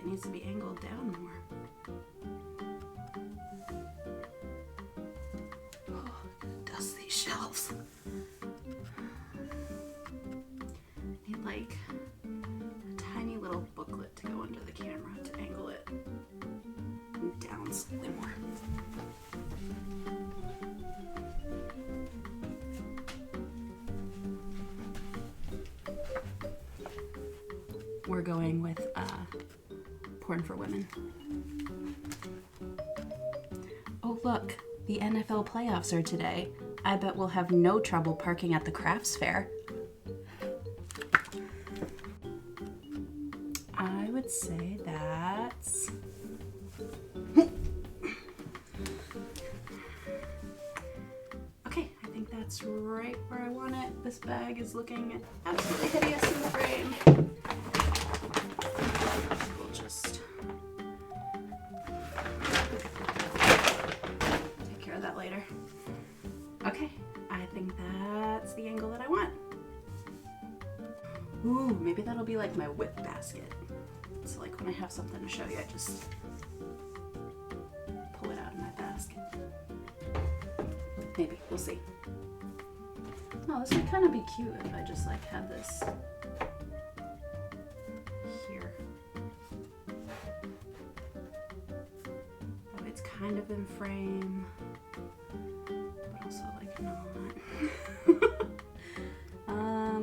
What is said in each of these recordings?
needs to be angled down more. Oh, dust these shelves. I need like a tiny little booklet to go under the camera to angle it down slightly more. We're going with Porn for Women. Oh look, the NFL playoffs are today. I bet we'll have no trouble parking at the crafts fair. I would say that's... Okay, I think that's right where I want it. This bag is looking absolutely hideous in the frame. We'll just take care of that later. Okay, I think that's the angle that I want. Ooh, maybe that'll be like my whip basket. So like when I have something to show you, I just pull it out of my basket. Maybe, we'll see. Oh, this would kind of be cute if I just like had this here. Oh, it's kind of in frame, but also like not.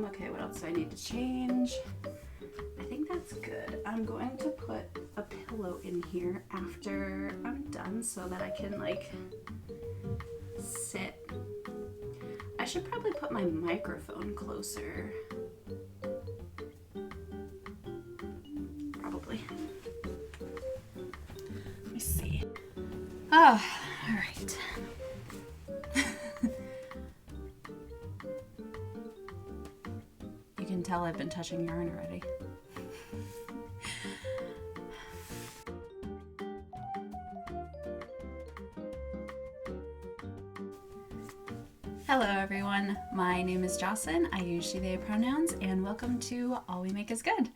Okay, what else do I need to change? I think that's good. I'm going to put a pillow in here after I'm done so that I can like sit. I should probably put my microphone closer. Probably. Let me see. Oh, all right. You can tell I've been touching yarn already. Hello everyone, my name is Jocelyn, I use she, they pronouns, and welcome to All We Make Is Good.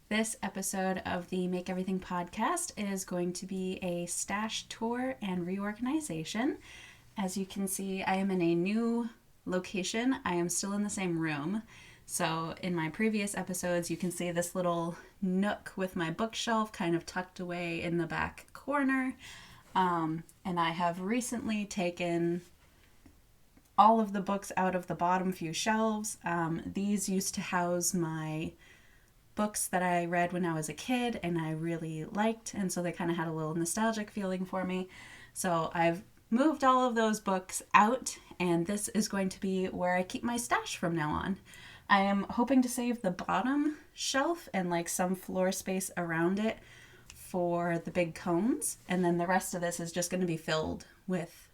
This episode of the Make Everything podcast is going to be a stash tour and reorganization. As you can see, I am in a new location. I am still in the same room. So in my previous episodes, you can see this little nook with my bookshelf kind of tucked away in the back corner. And I have recently taken all of the books out of the bottom few shelves. These used to house my books that I read when I was a kid and I really liked, and so they kind of had a little nostalgic feeling for me. So I've moved all of those books out, and this is going to be where I keep my stash from now on. I am hoping to save the bottom shelf and like some floor space around it for the big cones, and then the rest of this is just going to be filled with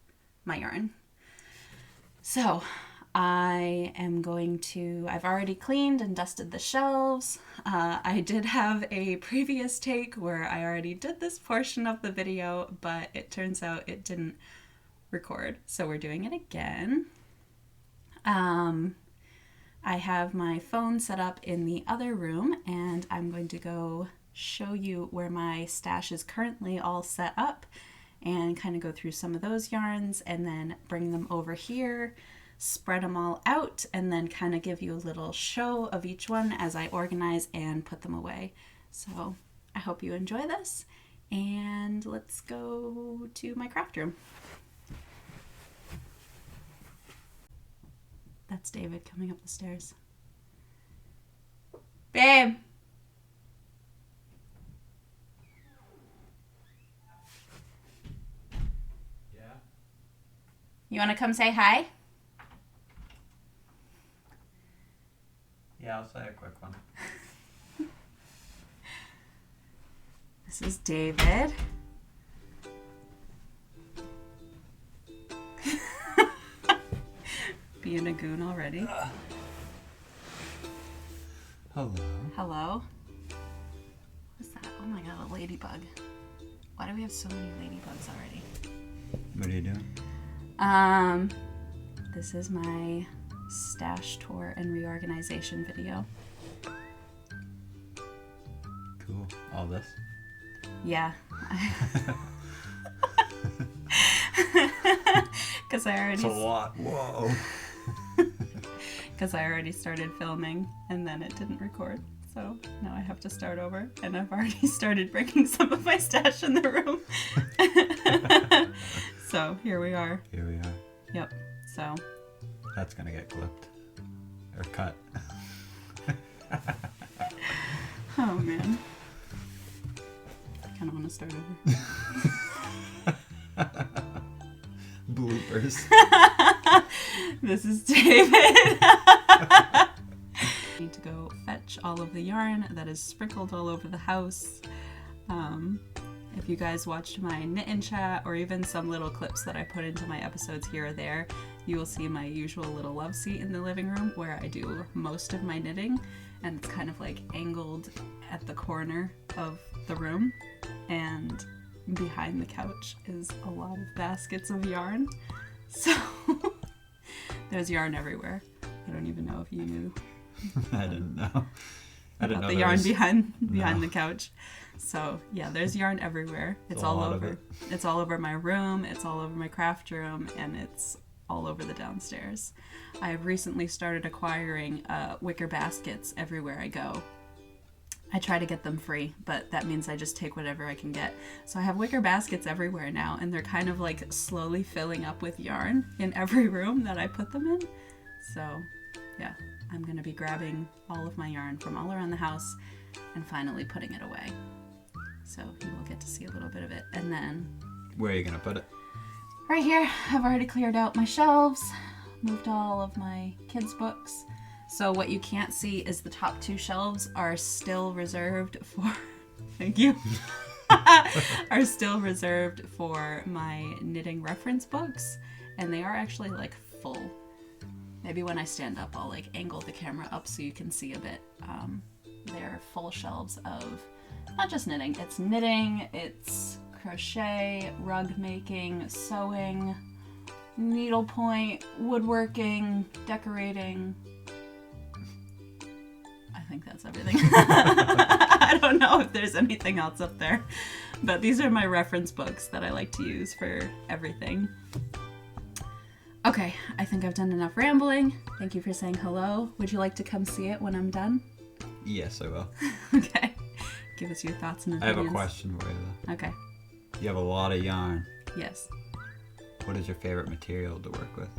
my yarn. So I am going to, I've already cleaned and dusted the shelves. I did have a previous take where I already did this portion of the video, but it turns out it didn't record. So we're doing it again. I have my phone set up in the other room, and I'm going to go show you where my stash is currently all set up and kind of go through some of those yarns and then bring them over here, spread them all out, and then kind of give you a little show of each one as I organize and put them away. So I hope you enjoy this, and let's go to my craft room. That's David coming up the stairs. Babe! Yeah? You want to come say hi? Yeah, I'll say a quick one. This is David. Being a goon already. Hello. Hello. What's that? Oh my god, a ladybug. Why do we have so many ladybugs already? What are you doing? This is my stash tour and reorganization video. Cool. All this? Yeah. Because I already... It's a lot. Whoa. Because I already started filming and then it didn't record. So now I have to start over. And I've already started breaking some of my stash in the room. So here we are. Here we are. Yep. So... That's going to get clipped. Or cut. Oh, man. I kind of want to start over. Bloopers. This is David. I need to go fetch all of the yarn that is sprinkled all over the house. If you guys watched my knit in chat or even some little clips that I put into my episodes here or there, you will see my usual little love seat in the living room where I do most of my knitting, and it's kind of like angled at the corner of the room, and behind the couch is a lot of baskets of yarn. So there's yarn everywhere. I don't even know if you knew. I didn't know. I didn't know the yarn behind the couch. So yeah, there's yarn everywhere. It's all over. It's all over my room. It's all over my craft room, and it's all over the downstairs. I have recently started acquiring wicker baskets everywhere I go. I try to get them free, but that means I just take whatever I can get. So I have wicker baskets everywhere now, and they're kind of like slowly filling up with yarn in every room that I put them in. So yeah, I'm gonna be grabbing all of my yarn from all around the house and finally putting it away. So you will get to see a little bit of it. And then... Where are you going to put it? Right here. I've already cleared out my shelves, moved all of my kids' books. So what you can't see is the top two shelves are still reserved for... Thank you. Are still reserved for my knitting reference books. And they are actually like full. Maybe when I stand up, I'll like angle the camera up so you can see a bit. They're full shelves of not just knitting. It's knitting, it's crochet, rug making, sewing, needlepoint, woodworking, decorating. I think that's everything. I don't know if there's anything else up there. But these are my reference books that I like to use for everything. Okay, I think I've done enough rambling. Thank you for saying hello. Would you like to come see it when I'm done? Yes, I will. Okay. Give us your thoughts and opinions. I have a question for you, though. Okay. You have a lot of yarn. Yes. What is your favorite material to work with?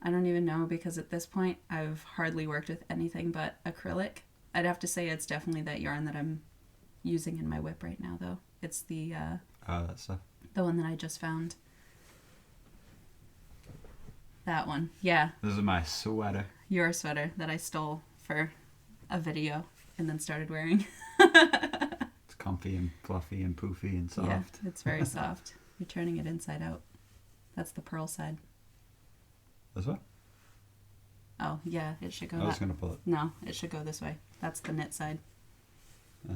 I don't even know, because at this point I've hardly worked with anything but acrylic. I'd have to say it's definitely that yarn that I'm using in my whip right now, though. It's the that stuff. The one that I just found. That one. Yeah. This is my sweater. Your sweater that I stole for a video and then started wearing. It's comfy and fluffy and poofy and soft. Yeah, it's very soft. You're turning it inside out. That's the purl side. This way? Oh, yeah, it should go I was going to pull it. No, it should go this way. That's the knit side. Yeah.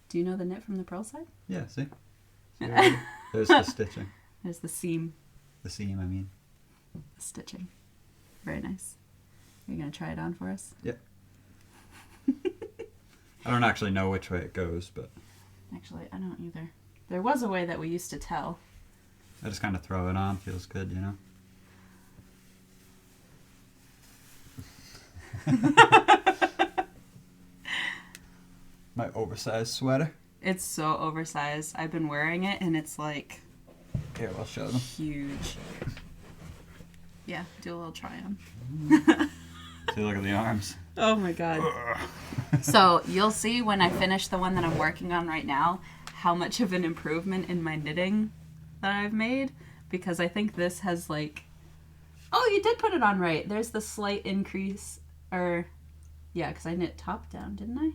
Do you know the knit from the purl side? Yeah, see? There's the stitching. There's the seam. The seam, I mean. The stitching. Very nice. Are you going to try it on for us? Yep. I don't actually know which way it goes, but... Actually, I don't either. There was a way that we used to tell. I just kind of throw it on. Feels good, you know? My oversized sweater. It's so oversized. I've been wearing it and it's like... Here, I'll show them. Huge. Yeah, do a little try on. See, look at the arms. Oh my god. So you'll see when I finish the one that I'm working on right now how much of an improvement in my knitting that I've made, because I think this has like... Oh, you did put it on right. There's the slight increase, or... Yeah, because I knit top down, didn't I?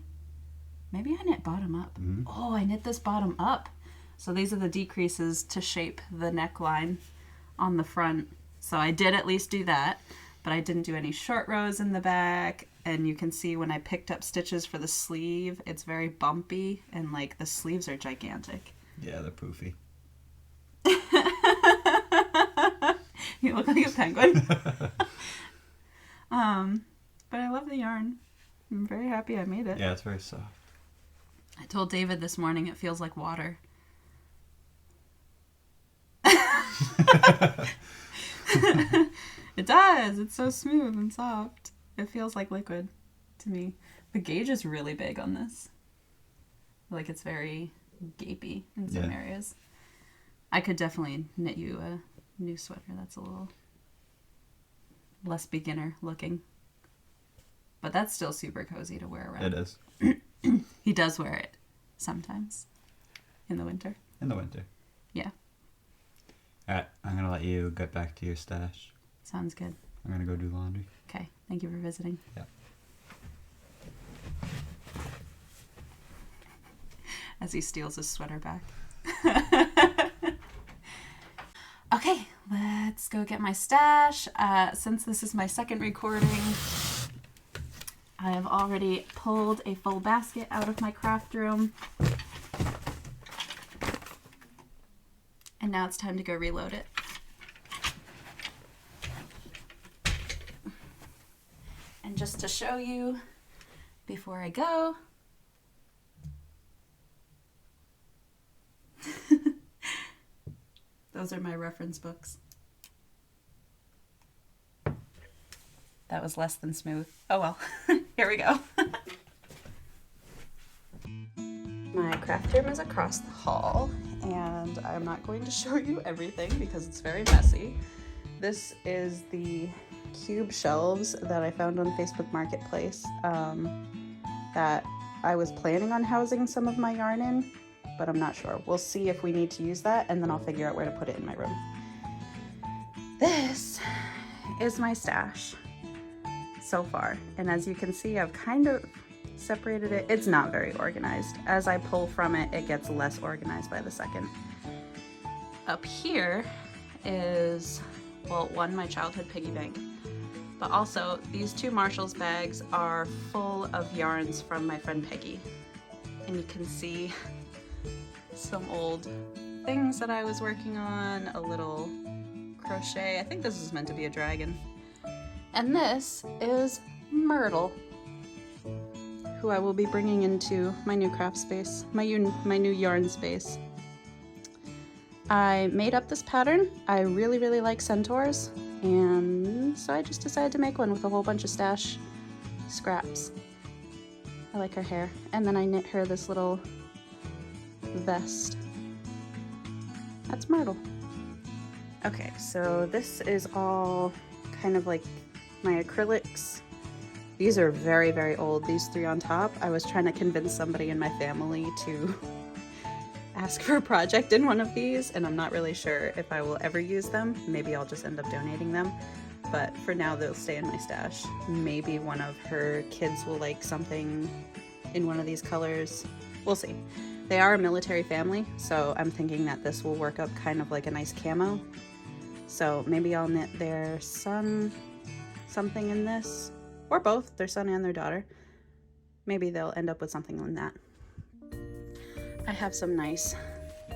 Maybe I knit bottom up. Mm-hmm. Oh, I knit this bottom up. So these are the decreases to shape the neckline on the front. So I did at least do that, but I didn't do any short rows in the back. And you can see when I picked up stitches for the sleeve, it's very bumpy, and like the sleeves are gigantic. Yeah, they're poofy. You look like a penguin. But I love the yarn. I'm very happy I made it. Yeah, it's very soft. I told David this morning it feels like water. It does. It's so smooth and soft. It feels like liquid to me. The gauge is really big on this. Like it's very gapey in some areas. I could definitely knit you a new sweater that's a little less beginner looking. But that's still super cozy to wear around. It is. He does wear it sometimes in the winter. In the winter. Yeah. Alright, I'm going to let you get back to your stash. Sounds good. I'm going to go do laundry. Okay. Thank you for visiting. Yeah. As he steals his sweater back. Okay, let's go get my stash. Since this is my second recording, I have already pulled a full basket out of my craft room. And now it's time to go reload it. And just to show you before I go, those are my reference books. That was less than smooth. Oh well, here we go. My craft room is across the hall, and I'm not going to show you everything because it's very messy. This is the cube shelves that I found on Facebook Marketplace that I was planning on housing some of my yarn in, but I'm not sure. We'll see if we need to use that, and then I'll figure out where to put it in my room. This is my stash so far, and as you can see, I've kind of separated it. It's not very organized. As I pull from it, it gets less organized by the second. Up here is, well, one, my childhood piggy bank, but also these two Marshall's bags are full of yarns from my friend Peggy, and you can see some old things that I was working on, a little crochet. I think this is meant to be a dragon. And this is Myrtle, who I will be bringing into my new craft space, my new yarn space. I made up this pattern. I really, really like centaurs, and so I just decided to make one with a whole bunch of stash scraps. I like her hair. And then I knit her this little vest. That's Myrtle. Okay, so this is all kind of like my acrylics. These are very, very old, these three on top. I was trying to convince somebody in my family to ask for a project in one of these, and I'm not really sure if I will ever use them. Maybe I'll just end up donating them, but for now they'll stay in my stash. Maybe one of her kids will like something in one of these colors. We'll see. They are a military family, so I'm thinking that this will work up kind of like a nice camo. So maybe I'll knit their son something in this, or both, their son and their daughter. Maybe they'll end up with something in that. I have some nice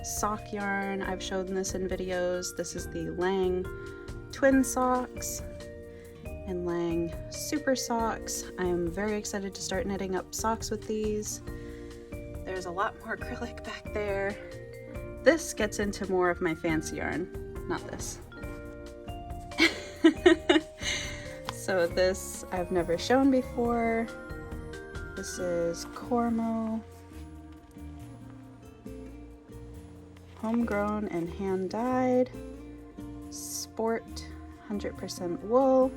sock yarn. I've shown this in videos. This is the Lang twin socks and Lang super socks. I am very excited to start knitting up socks with these. There's a lot more acrylic back there. This gets into more of my fancy yarn, not this. So this I've never shown before. This is Cormo. Homegrown and hand dyed. Sport 100% wool.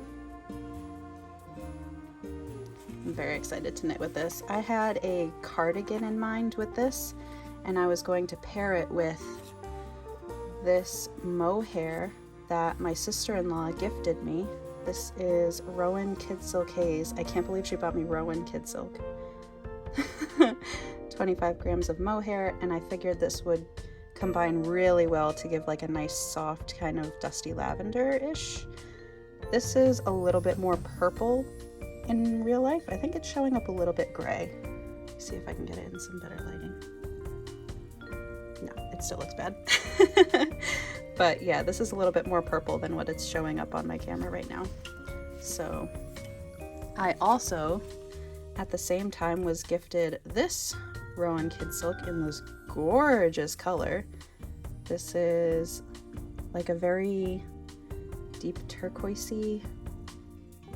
I'm very excited to knit with this. I had a cardigan in mind with this, and I was going to pair it with this mohair that my sister-in-law gifted me. This is Rowan Kid Silk Haze. I can't believe she bought me Rowan Kid Silk. 25 grams of mohair, and I figured this would combine really well to give like a nice soft kind of dusty lavender-ish. This is a little bit more purple in real life. I think it's showing up a little bit gray. Let's see if I can get it in some better lighting. No, it still looks bad. But yeah, this is a little bit more purple than what it's showing up on my camera right now. So I also at the same time was gifted this Rowan Kid Silk in this gorgeous color. This is like a very deep turquoisey.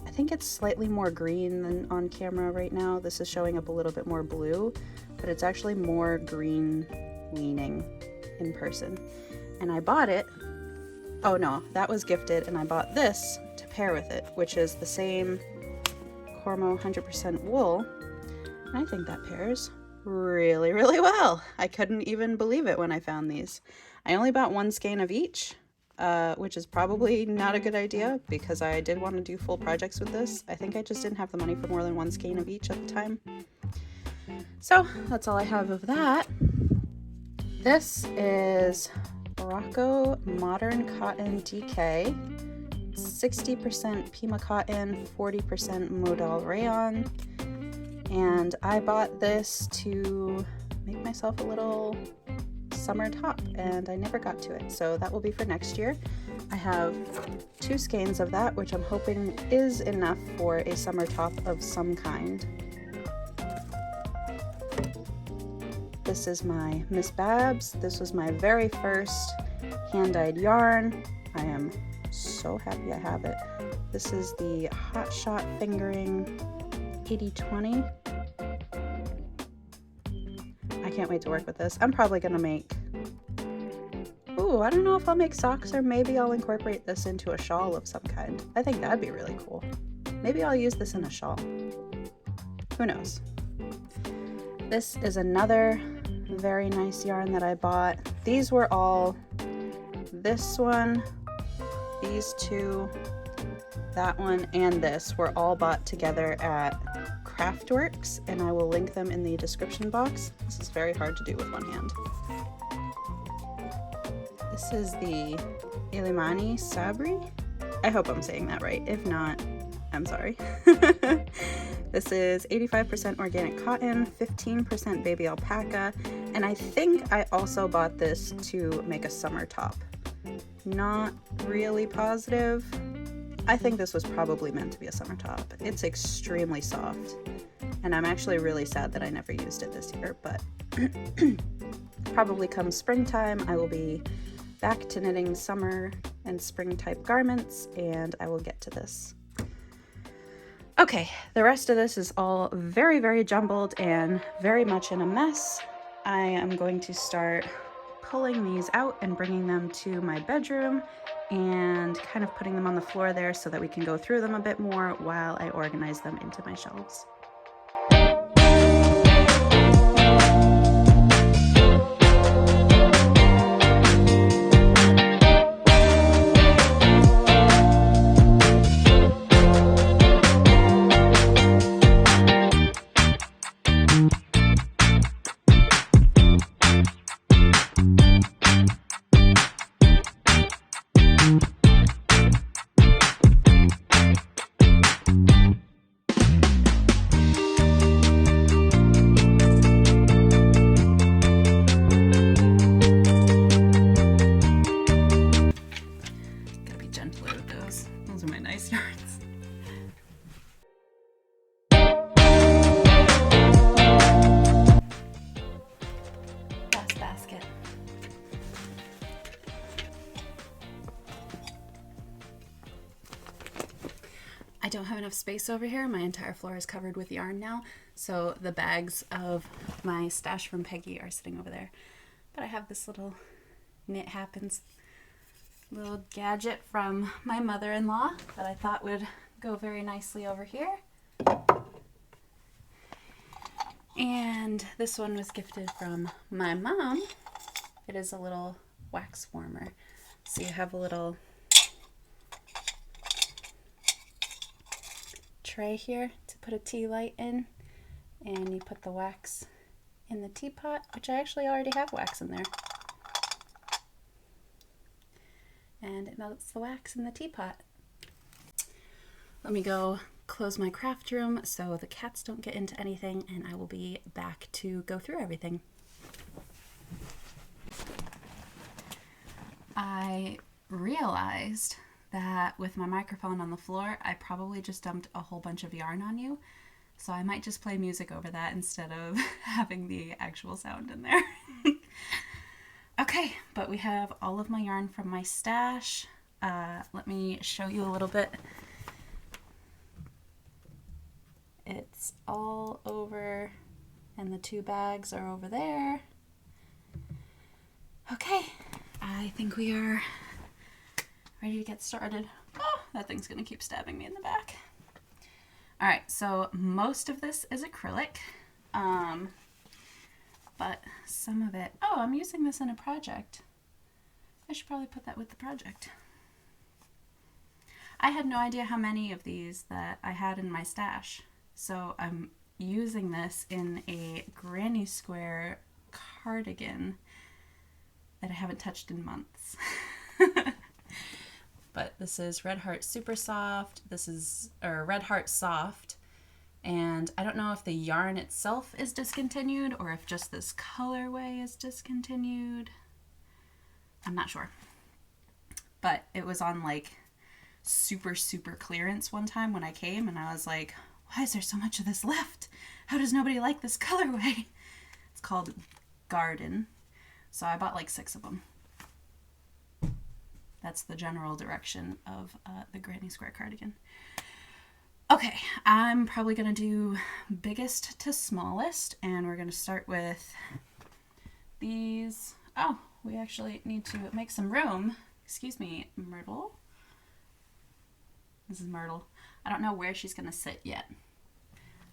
I think it's slightly more green than on camera right now. This is showing up a little bit more blue, but it's actually more green leaning in person. And I bought it. Oh no, that was gifted, and I bought this to pair with it, which is the same Cormo 100% wool. And I think that pairs really, really well. I couldn't even believe it when I found these. I only bought one skein of each, which is probably not a good idea because I did want to do full projects with this. I think I just didn't have the money for more than one skein of each at the time. So that's all I have of that. This is Morocco Modern Cotton DK. 60% Pima cotton, 40% modal rayon. And I bought this to make myself a little summer top, and I never got to it, so that will be for next year. I have 2 skeins of that, which I'm hoping is enough for a summer top of some kind. This is my Miss Babs. This was my very first hand-dyed yarn. I am so happy I have it. This is the Hot Shot Fingering 8020. I can't wait to work with this. I'm probably gonna make, ooh, I don't know if I'll make socks, or maybe I'll incorporate this into a shawl of some kind. I think that'd be really cool. Maybe I'll use this in a shawl. Who knows? This is another very nice yarn that I bought. These were all, this one, these 2, that one, and this were all bought together at Craftworks, and I will link them in the description box. This is very hard to do with one hand. This is the Ilimani Sabri. I hope I'm saying that right. If not, I'm sorry. This is 85% organic cotton, 15% baby alpaca, and I think I also bought this to make a summer top. Not really positive. I think this was probably meant to be a summer top. It's extremely soft, and I'm actually really sad that I never used it this year, but probably come springtime, I will be back to knitting summer and spring type garments, and I will get to this. Okay, the rest of this is all very, very jumbled and very much in a mess. I am going to start pulling these out and bringing them to my bedroom and kind of putting them on the floor there so that we can go through them a bit more while I organize them into my shelves. I don't have enough space over here. My entire floor is covered with yarn now, so the bags of my stash from Peggy are sitting over there. But I have this little Knit Happens little gadget from my mother-in-law that I thought would go very nicely over here. And this one was gifted from my mom. It is a little wax warmer. So you have a little tray here to put a tea light in, and you put the wax in the teapot, which I actually already have wax in there. And it melts the wax in the teapot. Let me go close my craft room so the cats don't get into anything, and I will be back to go through everything. I realized that with my microphone on the floor, I probably just dumped a whole bunch of yarn on you. So I might just play music over that instead of having the actual sound in there. Okay, but we have all of my yarn from my stash. Let me show you a little bit. It's all over, and the 2 bags are over there. Okay, I think we are ready to get started. Oh, that thing's gonna keep stabbing me in the back. All right, so most of this is acrylic, but some of it, oh, I'm using this in a project. I should probably put that with the project. I had no idea how many of these that I had in my stash. So I'm using this in a granny square cardigan that I haven't touched in months. But this is Red Heart Super Soft. This is, or Red Heart Soft. And I don't know if the yarn itself is discontinued or if just this colorway is discontinued. I'm not sure. But it was on like super clearance one time when I came, and I was like, why is there so much of this left? How does nobody like this colorway? It's called Garden. So I bought like 6 of them. That's the general direction of the granny square cardigan. Okay, I'm probably gonna do biggest to smallest, and we're gonna start with these. Oh, we actually need to make some room. Excuse me, Myrtle. This is Myrtle. I don't know where she's gonna sit yet.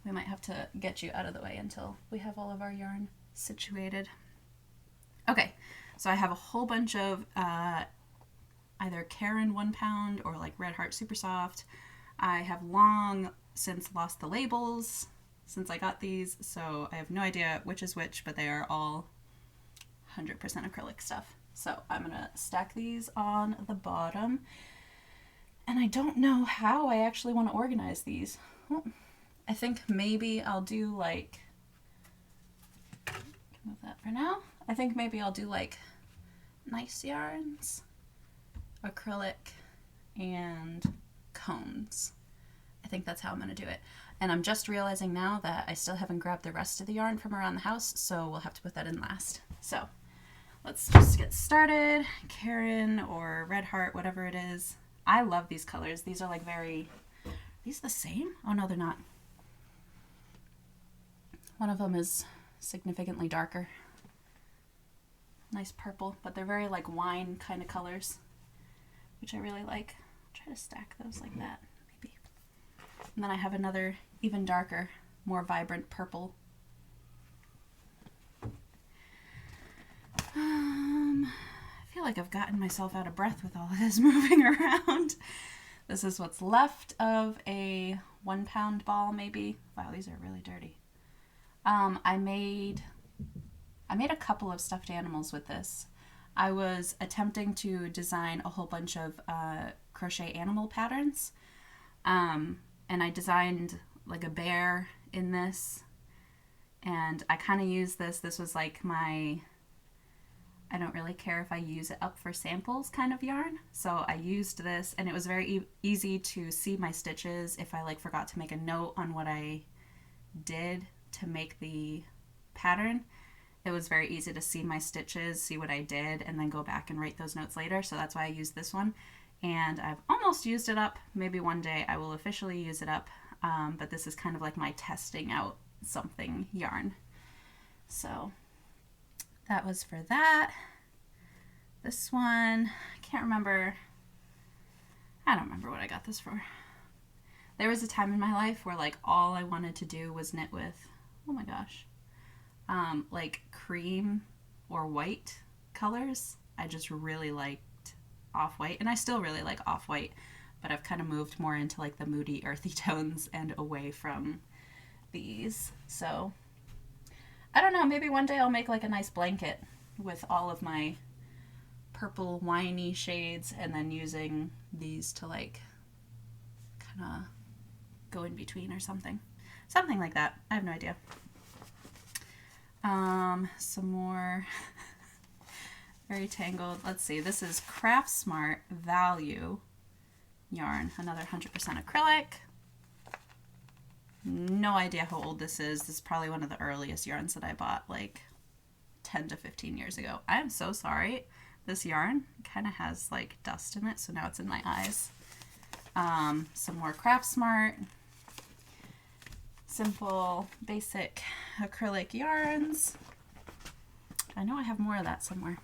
We might have to get you out of the way until we have all of our yarn situated. Okay, so I have a whole bunch of either Karen 1 pound or like Red Heart Super Soft. I have long since lost the labels since I got these, so I have no idea which is which, but they are all 100% acrylic stuff. So I'm gonna stack these on the bottom. And I don't know how I actually want to organize these. Well, I think maybe I'll do like, move that for now. I think maybe I'll do like nice yarns, acrylic, and cones. I think that's how I'm going to do it. And I'm just realizing now that I still haven't grabbed the rest of the yarn from around the house, so we'll have to put that in last. So let's just get started. Karen or Red Heart, whatever it is. I love these colors. These are like very, are these the same? Oh no, they're not. One of them is significantly darker. Nice purple, but they're very like wine kind of colors, which I really like. I'll try to stack those like that, maybe. And then I have another even darker, more vibrant purple. I feel like I've gotten myself out of breath with all of this moving around. This is what's left of a 1 pound ball, maybe. Wow, these are really dirty. I made a couple of stuffed animals with this. I was attempting to design a whole bunch of crochet animal patterns. And I designed like a bear in this. And I kind of used this. This was like my, I don't really care if I use it up for samples kind of yarn. So I used this, and it was very easy to see my stitches if I like forgot to make a note on what I did to make the pattern. It was very easy to see my stitches, see what I did, and then go back and write those notes later. So that's why I used this one. And I've almost used it up. Maybe one day I will officially use it up. But this is kind of like my testing out something yarn. So that was for that. This one, I can't remember. I don't remember what I got this for. There was a time in my life where like all I wanted to do was knit with, oh my gosh, like cream or white colors. I just really liked off-white, and I still really like off-white, but I've kind of moved more into like the moody earthy tones and away from these. So I don't know, maybe one day I'll make like a nice blanket with all of my purple winey shades and then using these to like kind of go in between or something like that. I have no idea. Some more very tangled. Let's see, this is Craft Smart Value yarn, another 100% acrylic. no idea how old this is. This is probably one of the earliest yarns that I bought like 10 to 15 years ago. I am so sorry. This yarn kind of has like dust in it, so now it's in my eyes. Some more Craft Smart. Simple, basic acrylic yarns. I know I have more of that somewhere.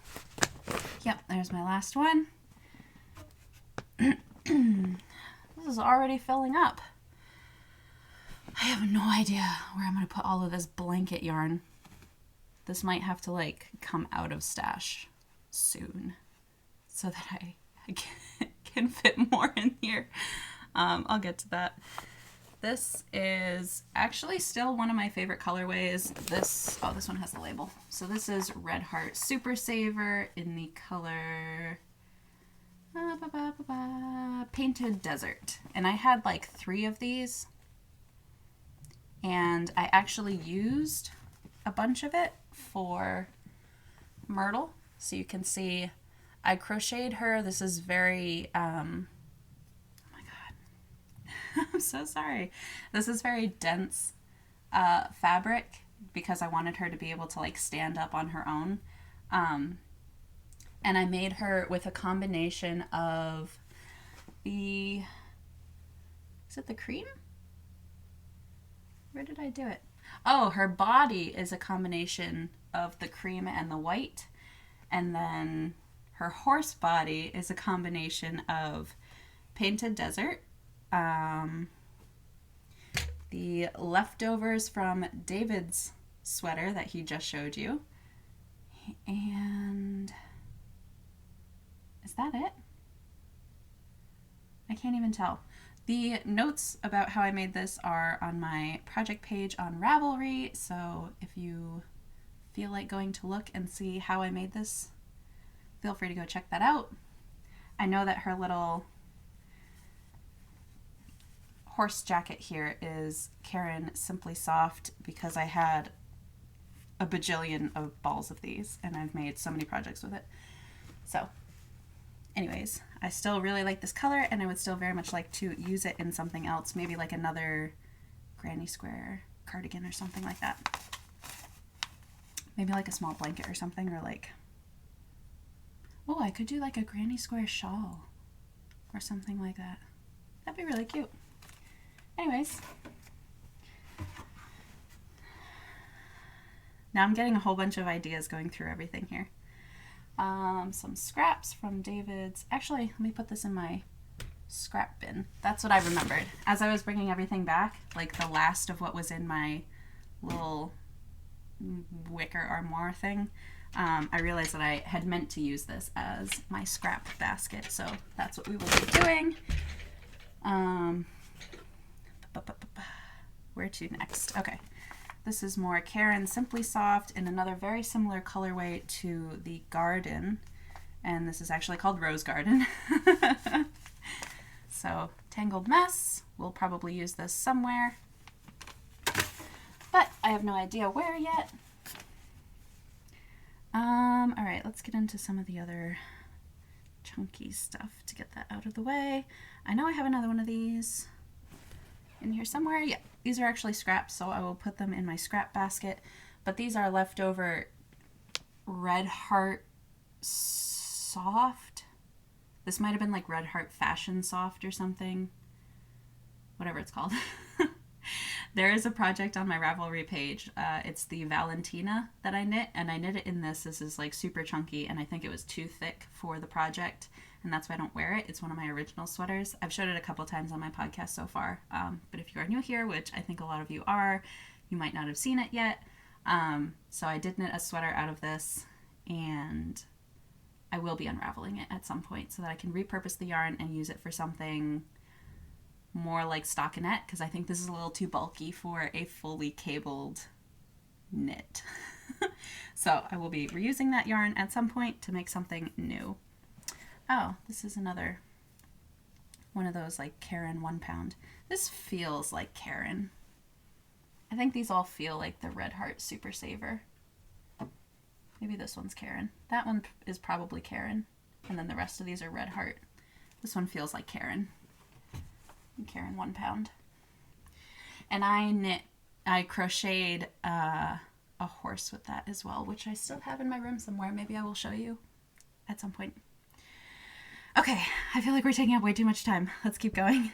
Yep, there's my last one. This is already filling up. I have no idea where I'm going to put all of this blanket yarn. This might have to like come out of stash soon so that I can fit more in here. I'll get to that. This is actually still one of my favorite colorways. This one has the label. So this is Red Heart Super Saver in the color Painted Desert. And I had like 3 of these. And I actually used a bunch of it for Myrtle. So you can see I crocheted her. This is very, oh my God. I'm so sorry. This is very dense fabric because I wanted her to be able to like stand up on her own. And I made her with a combination of is it the cream? Where did I do it? Oh, her body is a combination of the cream and the white. And then her horse body is a combination of Painted Desert, the leftovers from David's sweater that he just showed you, and is that it? I can't even tell. The notes about how I made this are on my project page on Ravelry, so if you feel like going to look and see how I made this, feel free to go check that out. I know that her little horse jacket here is Karen Simply Soft because I had a bajillion of balls of these and I've made so many projects with it. So anyways, I still really like this color and I would still very much like to use it in something else, maybe like another granny square cardigan or something like that. Maybe like a small blanket or something, or like, oh, I could do like a granny square shawl or something like that. That'd be really cute. Anyways, now I'm getting a whole bunch of ideas going through everything here. Some scraps from David's. Actually, let me put this in my scrap bin. That's what I remembered. As I was bringing everything back, like the last of what was in my little wicker armoire thing, I realized that I had meant to use this as my scrap basket, so that's what we will be doing. Where to next? Okay. This is more Karen Simply Soft in another very similar colorway to the Garden, and this is actually called Rose Garden. So Tangled Mess, we'll probably use this somewhere, but I have no idea where yet. All right, let's get into some of the other chunky stuff to get that out of the way. I know I have another one of these in here somewhere. Yeah, these are actually scraps, so I will put them in my scrap basket. But these are leftover Red Heart Soft. This might have been like Red Heart Fashion Soft or something. Whatever it's called. There is a project on my Ravelry page. It's the Valentina that I knit, and I knit it in this. This is like super chunky, and I think it was too thick for the project, and that's why I don't wear it. It's one of my original sweaters. I've showed it a couple times on my podcast so far, but if you are new here, which I think a lot of you are, you might not have seen it yet. So I did knit a sweater out of this, and I will be unraveling it at some point so that I can repurpose the yarn and use it for something more like stockinette, because I think this is a little too bulky for a fully cabled knit. So I will be reusing that yarn at some point to make something new. Oh, this is another one of those like Karen 1 pound. This feels like Karen. I think these all feel like the Red Heart Super Saver. Maybe this one's Karen. That one is probably Karen. And then the rest of these are Red Heart. This one feels like Karen. Karen 1 pound. And I crocheted a horse with that as well, which I still have in my room somewhere. Maybe I will show you at some point. Okay, I feel like we're taking up way too much time. Let's keep going.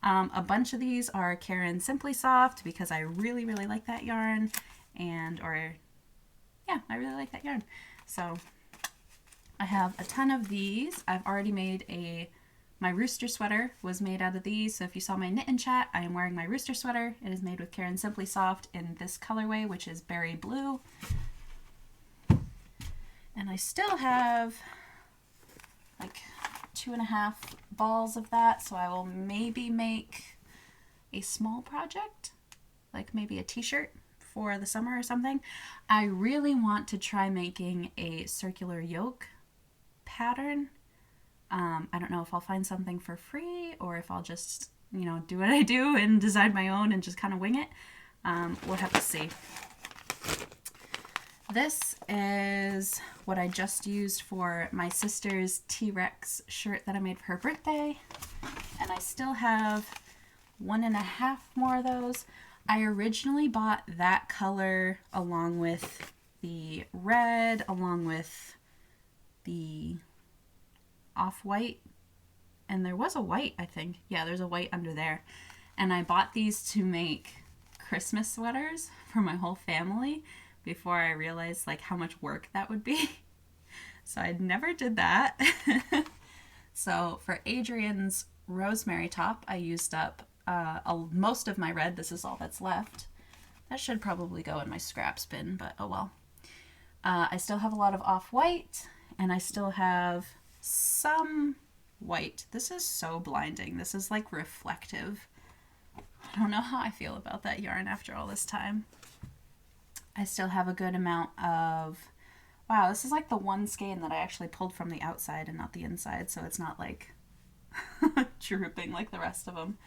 A bunch of these are Caron Simply Soft because I really, really like that yarn. I really like that yarn. So I have a ton of these. I've already made my rooster sweater was made out of these. So if you saw my knit in chat, I am wearing my rooster sweater. It is made with Caron Simply Soft in this colorway, which is berry blue. And I still have like 2.5 balls of that. So I will maybe make a small project, like maybe a t-shirt for the summer or something. I really want to try making a circular yoke pattern. I don't know if I'll find something for free or if I'll just, do what I do and design my own and just kind of wing it. We'll have to see. This is what I just used for my sister's T-Rex shirt that I made for her birthday. And I still have 1.5 more of those. I originally bought that color along with the red, along with the off-white, and there was a white, I think. Yeah, there's a white under there. And I bought these to make Christmas sweaters for my whole family before I realized like how much work that would be. So I never did that. So for Adrian's rosemary top, I used up most of my red. This is all that's left. That should probably go in my scraps bin, but oh well. I still have a lot of off-white, and I still have some white. This is so blinding. This is like reflective. I don't know how I feel about that yarn after all this time. I still have a good amount of... Wow, this is like the one skein that I actually pulled from the outside and not the inside, so it's not like drooping like the rest of them.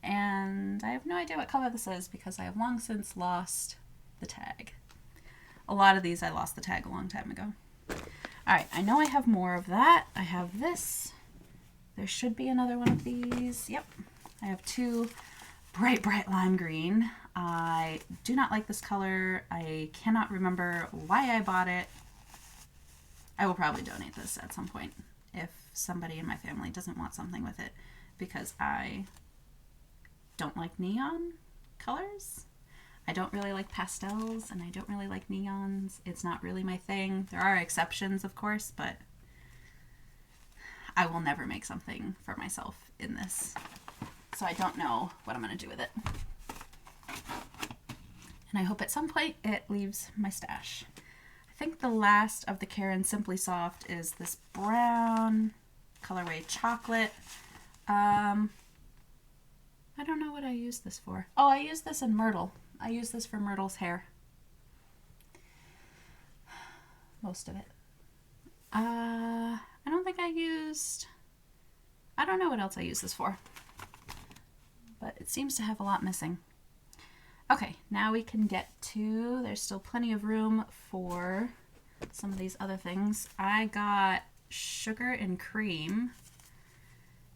And I have no idea what color this is because I have long since lost the tag. A lot of these I lost the tag a long time ago. Alright, I know I have more of that. I have this. There should be another one of these. Yep. I have 2 bright lime green. I do not like this color. I cannot remember why I bought it. I will probably donate this at some point if somebody in my family doesn't want something with it because I don't like neon colors. I don't really like pastels and I don't really like neons. It's not really my thing. There are exceptions, of course, but I will never make something for myself in this. So I don't know what I'm going to do with it. And I hope at some point it leaves my stash. I think the last of the Caron Simply Soft is this brown colorway chocolate. I don't know what I used this for. Oh, I used this in Myrtle. I used this for Myrtle's hair. Most of it. I don't think I don't know what else I used this for. But it seems to have a lot missing. Okay, now we can get to, there's still plenty of room for some of these other things. I got sugar and cream.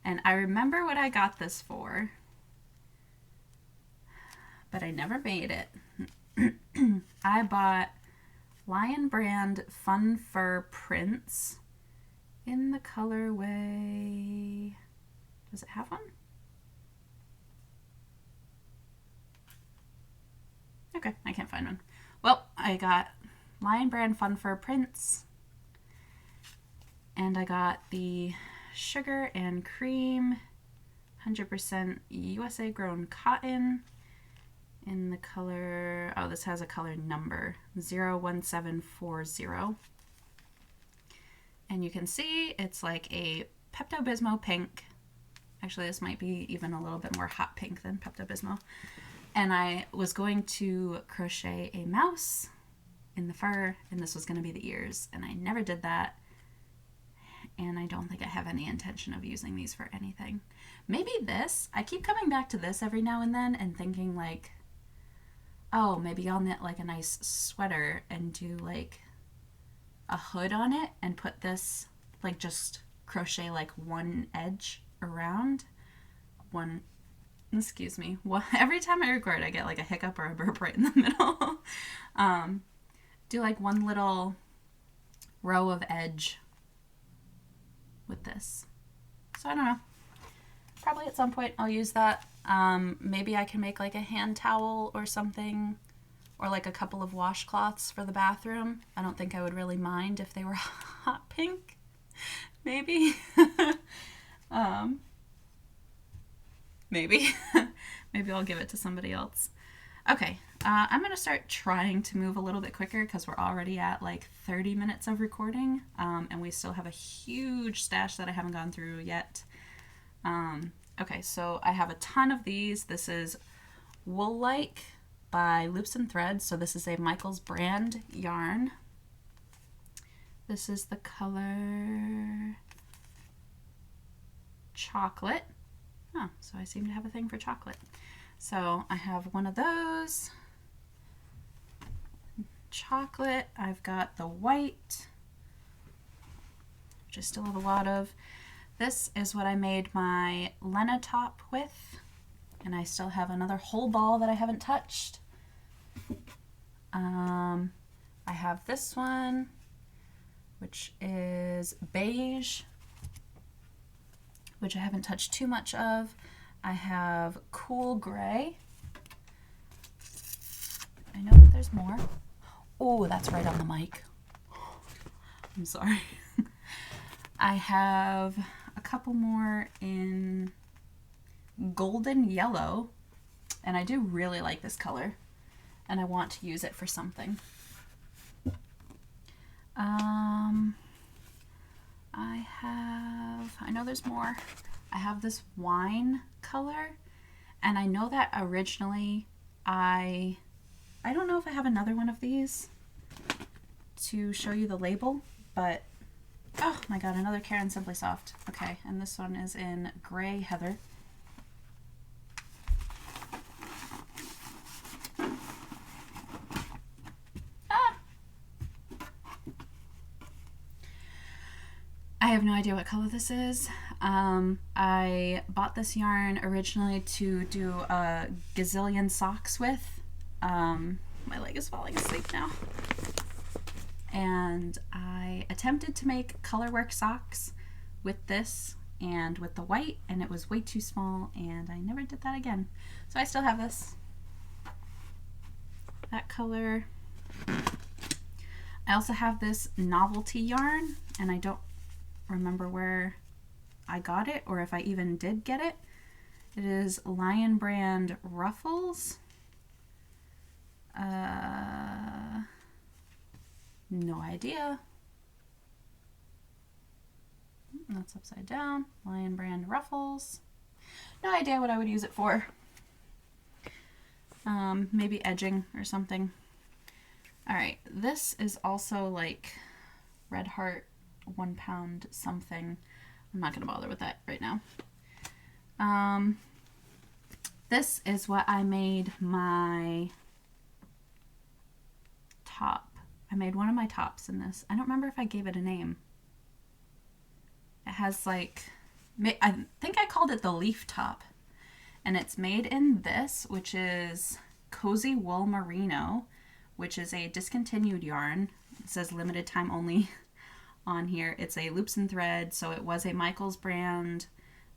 And I remember what I got this for, but I never made it. I bought Lion Brand Fun Fur Prints in the colorway, does it have one? Okay, I can't find one. Well, I got Lion Brand Fun Fur Prints, and I got the sugar and cream 100% USA grown cotton in the color, oh, this has a color number, 01740. And you can see it's like a Pepto-Bismol pink. Actually, this might be even a little bit more hot pink than Pepto-Bismol. And I was going to crochet a mouse in the fur, and this was going to be the ears, and I never did that. And I don't think I have any intention of using these for anything. Maybe this. I keep coming back to this every now and then and thinking like, oh, maybe I'll knit like a nice sweater and do like a hood on it and put this, like just crochet like one edge around, one excuse me. Every time I record, I get like a hiccup or a burp right in the middle. Do like one little row of edge with this. So I don't know. Probably at some point I'll use that. Maybe I can make like a hand towel or something, or like a couple of washcloths for the bathroom. I don't think I would really mind if they were hot pink. Maybe. Maybe. Maybe I'll give it to somebody else. Okay, I'm going to start trying to move a little bit quicker because we're already at like 30 minutes of recording, and we still have a huge stash that I haven't gone through yet. Okay, so I have a ton of these. This is Wool Like by Loops and Threads. So this is a Michaels brand yarn. This is the color chocolate. Oh, so I seem to have a thing for chocolate. So I have one of those. Chocolate. I've got the white, which I still have a lot of. This is what I made my Lenna top with, and I still have another whole ball that I haven't touched. I have this one, which is beige, which I haven't touched too much of. I have cool gray. I know that there's more. Oh, that's right on the mic. I'm sorry. I have a couple more in golden yellow, and I do really like this color, and I want to use it for something. I know there's more. I have this wine color, and I know that originally I don't know if I have another one of these to show you the label, but oh my god, another Karen Simply Soft. Okay, and this one is in Gray Heather. I have no idea what color this is. I bought this yarn originally to do a gazillion socks with. My leg is falling asleep now. And I attempted to make colorwork socks with this and with the white, and it was way too small, and I never did that again. So I still have this. That color. I also have this novelty yarn, and I don't remember where I got it or if I even did get it. It is Lion brand Ruffles. No idea. That's upside down. Lion brand Ruffles. No idea what I would use it for. Maybe edging or something. Alright, this is also like Red Heart 1 pound something. I'm not going to bother with that right now. This is what I made my top. I made one of my tops in this. I don't remember if I gave it a name. It has like, I think I called it the leaf top. And it's made in this, which is Cozy Wool Merino, which is a discontinued yarn. It says limited time only on here. It's a Loops and Thread, so it was a Michaels brand.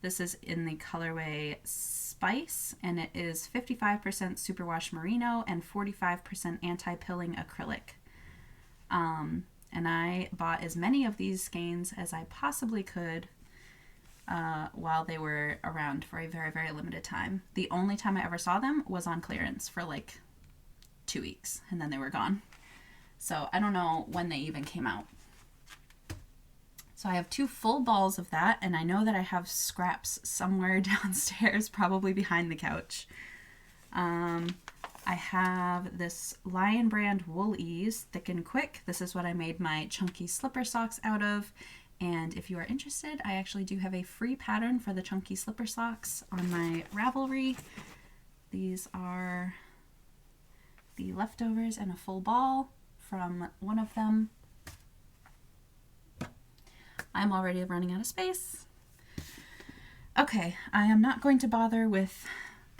This is in the colorway Spice, and it is 55% superwash merino and 45% anti-pilling acrylic. And I bought as many of these skeins as I possibly could while they were around for a very, very limited time. The only time I ever saw them was on clearance for like 2 weeks, and then they were gone. So I don't know when they even came out. So I have 2 full balls of that, and I know that I have scraps somewhere downstairs, probably behind the couch. I have this Lion brand Wool Ease, Thick and Quick. This is what I made my chunky slipper socks out of. And if you are interested, I actually do have a free pattern for the chunky slipper socks on my Ravelry. These are the leftovers and a full ball from one of them. I'm already running out of space. Okay, I am not going to bother with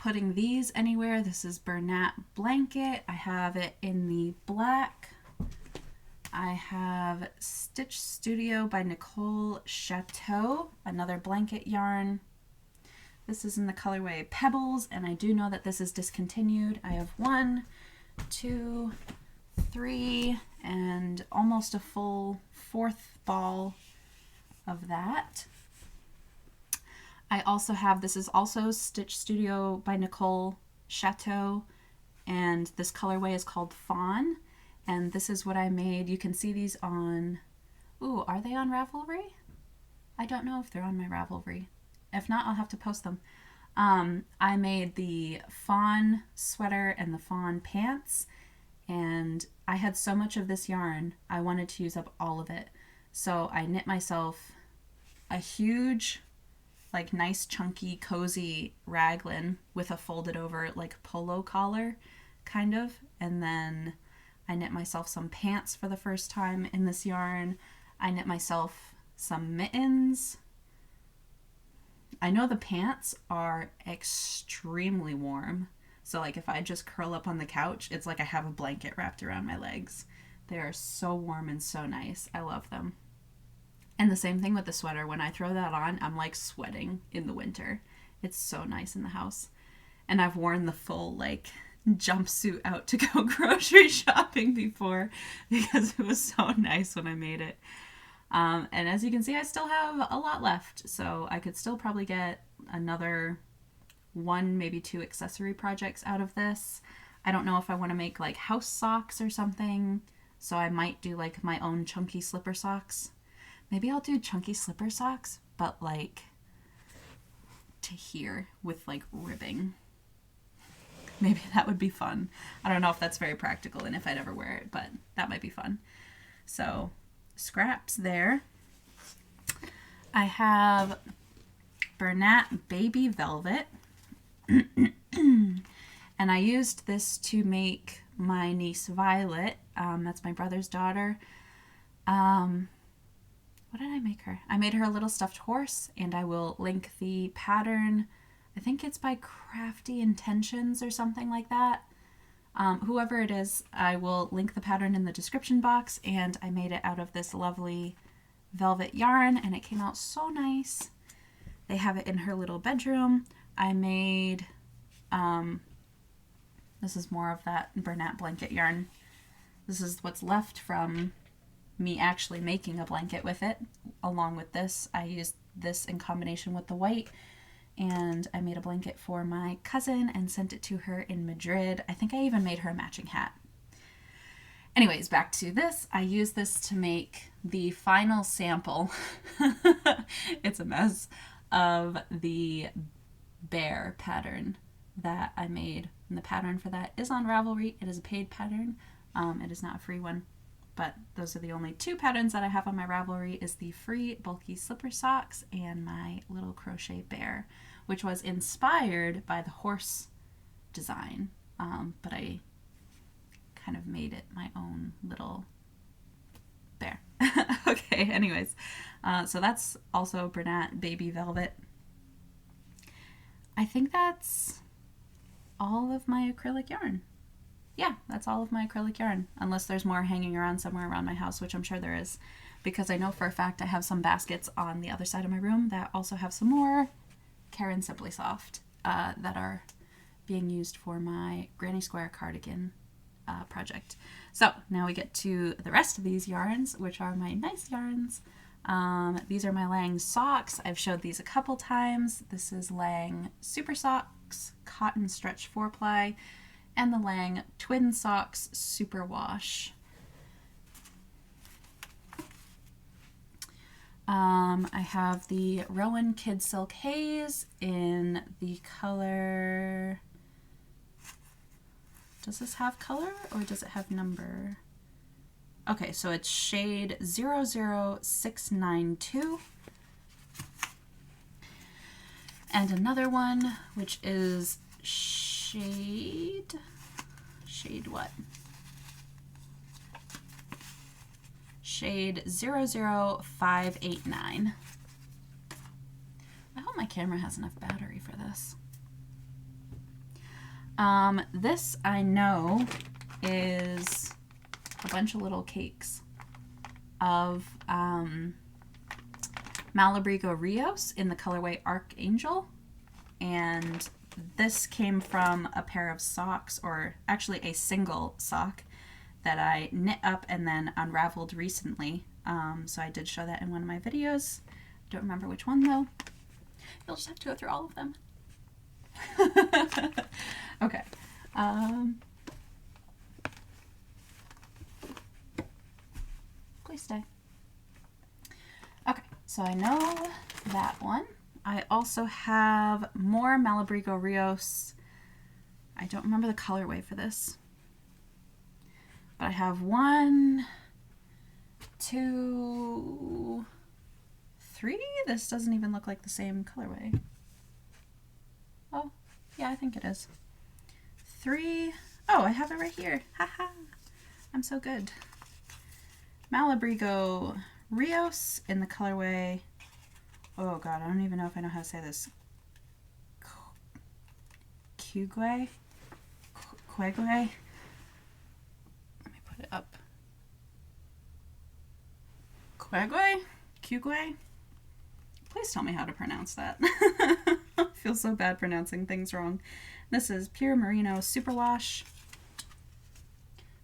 putting these anywhere, this is Bernat blanket. I have it in the black. I have Stitch Studio by Nicole Chateau, another blanket yarn. This is in the colorway Pebbles, and I do know that this is discontinued. I have 1, 2, 3, and almost a full 4th ball of that. I also have, this is also Stitch Studio by Nicole Chateau, and this colorway is called Fawn, and this is what I made. You can see these on, ooh, are they on Ravelry? I don't know if they're on my Ravelry. If not, I'll have to post them. I made the fawn sweater and the fawn pants, and I had so much of this yarn, I wanted to use up all of it. So I knit myself a huge, like nice chunky cozy raglan with a folded over like polo collar kind of, and then I knit myself some pants for the first time in this yarn. I knit myself some mittens. I know the pants are extremely warm, so like if I just curl up on the couch, it's like I have a blanket wrapped around my legs. They are so warm and so nice. I love them. And the same thing with the sweater. When I throw that on, I'm like sweating in the winter. It's so nice in the house. And I've worn the full like jumpsuit out to go grocery shopping before because it was so nice when I made it. And as you can see, I still have a lot left, so I could still probably get another 1, maybe 2 accessory projects out of this. I don't know if I want to make like house socks or something, so I might do like my own chunky slipper socks. Maybe I'll do chunky slipper socks, but like to here with like ribbing. Maybe that would be fun. I don't know if that's very practical and if I'd ever wear it, but that might be fun. So scraps there. I have Bernat Baby Velvet. And I used this to make my niece Violet. That's my brother's daughter. What did I make her? I made her a little stuffed horse, and I will link the pattern. I think it's by Crafty Intentions or something like that. Whoever it is, I will link the pattern in the description box, and I made it out of this lovely velvet yarn, and it came out so nice. They have it in her little bedroom. I made, this is more of that Bernat blanket yarn. This is what's left from me actually making a blanket with it. Along with this, I used this in combination with the white, and I made a blanket for my cousin and sent it to her in Madrid. I think I even made her a matching hat. Anyways, back to this. I used this to make the final sample. It's a mess, of the bear pattern that I made. And the pattern for that is on Ravelry. It is a paid pattern. It is not a free one. But those are the only 2 patterns that I have on my Ravelry, is the free bulky slipper socks and my little crochet bear, which was inspired by the horse design. But I kind of made it my own little bear. Okay, anyways. So that's also Bernat Baby Velvet. I think that's all of my acrylic yarn. Yeah, that's all of my acrylic yarn, unless there's more hanging around somewhere around my house, which I'm sure there is, because I know for a fact I have some baskets on the other side of my room that also have some more Karen Simply Soft that are being used for my Granny Square cardigan project. So now we get to the rest of these yarns, which are my nice yarns. These are my Lang socks. I've showed these a couple times. This is Lang Super Socks Cotton Stretch 4-ply, and the Lang Twin Socks Super Wash. I have the Rowan Kid Silk Haze in the color... Does this have color or does it have number? Okay, so it's shade 00692. And another one, which is shade what? Shade 00589. I hope my camera has enough battery for this. This I know is a bunch of little cakes of Malabrigo Rios in the colorway Archangel, and this came from a pair of socks, or actually a single sock that I knit up and then unraveled recently. So I did show that in one of my videos. Don't remember which one though. You'll just have to go through all of them. Okay. Please stay. Okay, so I know that one. I also have more Malabrigo Rios. I don't remember the colorway for this. But I have 1, 2, 3. This doesn't even look like the same colorway. Oh, yeah, I think it is. 3. Oh, I have it right here. Haha. I'm so good. Malabrigo Rios in the colorway. Oh god, I don't even know if I know how to say this. Quegue? Let me put it up. Quegue? Please tell me how to pronounce that. I feel so bad pronouncing things wrong. This is Pure Merino Superwash.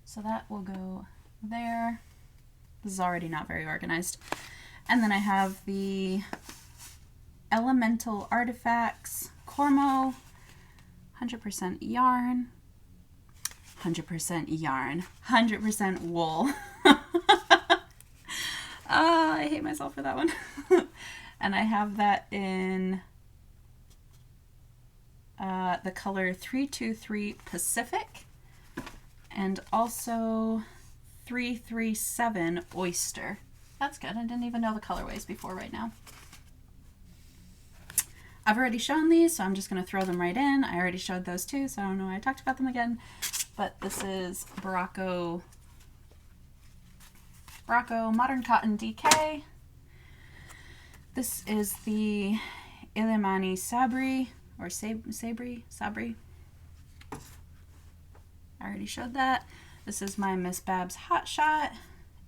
So that will go there. This is already not very organized. And then I have the Elemental Artifacts Cormo, 100% yarn, 100% wool. I hate myself for that one. And I have that in the color 323 Pacific and also 337 Oyster. That's good. I didn't even know the colorways before right now. I've already shown these, so I'm just going to throw them right in. I already showed those too, so I don't know why I talked about them again. But this is Barocco Modern Cotton DK. This is the Illimani Sabri, or Sabri. I already showed that. This is my Miss Babs Hot Shot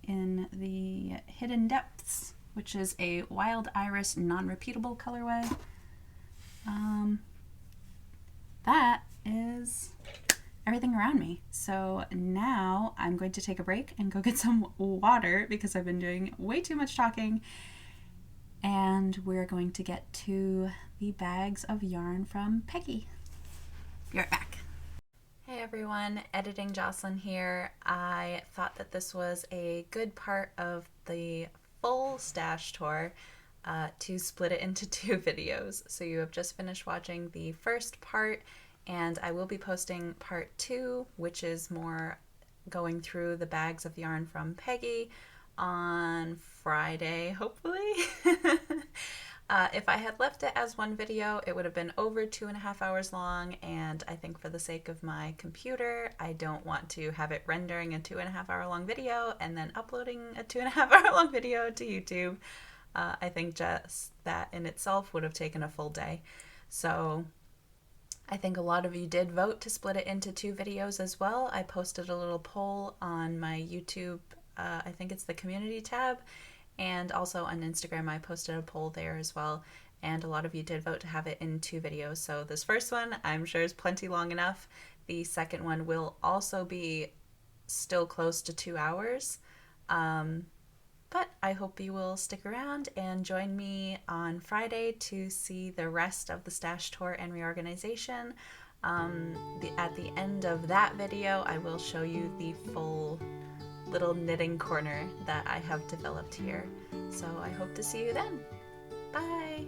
in the Hidden Depths, which is a Wild Iris non-repeatable colorway. That is everything around me. So now I'm going to take a break and go get some water because I've been doing way too much talking. And we're going to get to the bags of yarn from Peggy. Be right back. Hey everyone, Editing Jocelyn here. I thought that this was a good part of the full stash tour to split it into 2 videos. So you have just finished watching the first part, and I will be posting part 2, which is more going through the bags of yarn from Peggy on Friday, hopefully. If I had left it as one video, it would have been over 2.5 hours long, and I think for the sake of my computer, I don't want to have it rendering a 2.5 hour long video and then uploading a 2.5 hour long video to YouTube. I think just that in itself would have taken a full day. So I think a lot of you did vote to split it into 2 videos as well. I posted a little poll on my YouTube, I think it's the community tab, and also on Instagram I posted a poll there as well, and a lot of you did vote to have it in 2 videos. So this first one I'm sure is plenty long enough. The second one will also be still close to 2 hours. But I hope you will stick around and join me on Friday to see the rest of the stash tour and reorganization. At the end of that video, I will show you the full little knitting corner that I have developed here. So I hope to see you then. Bye!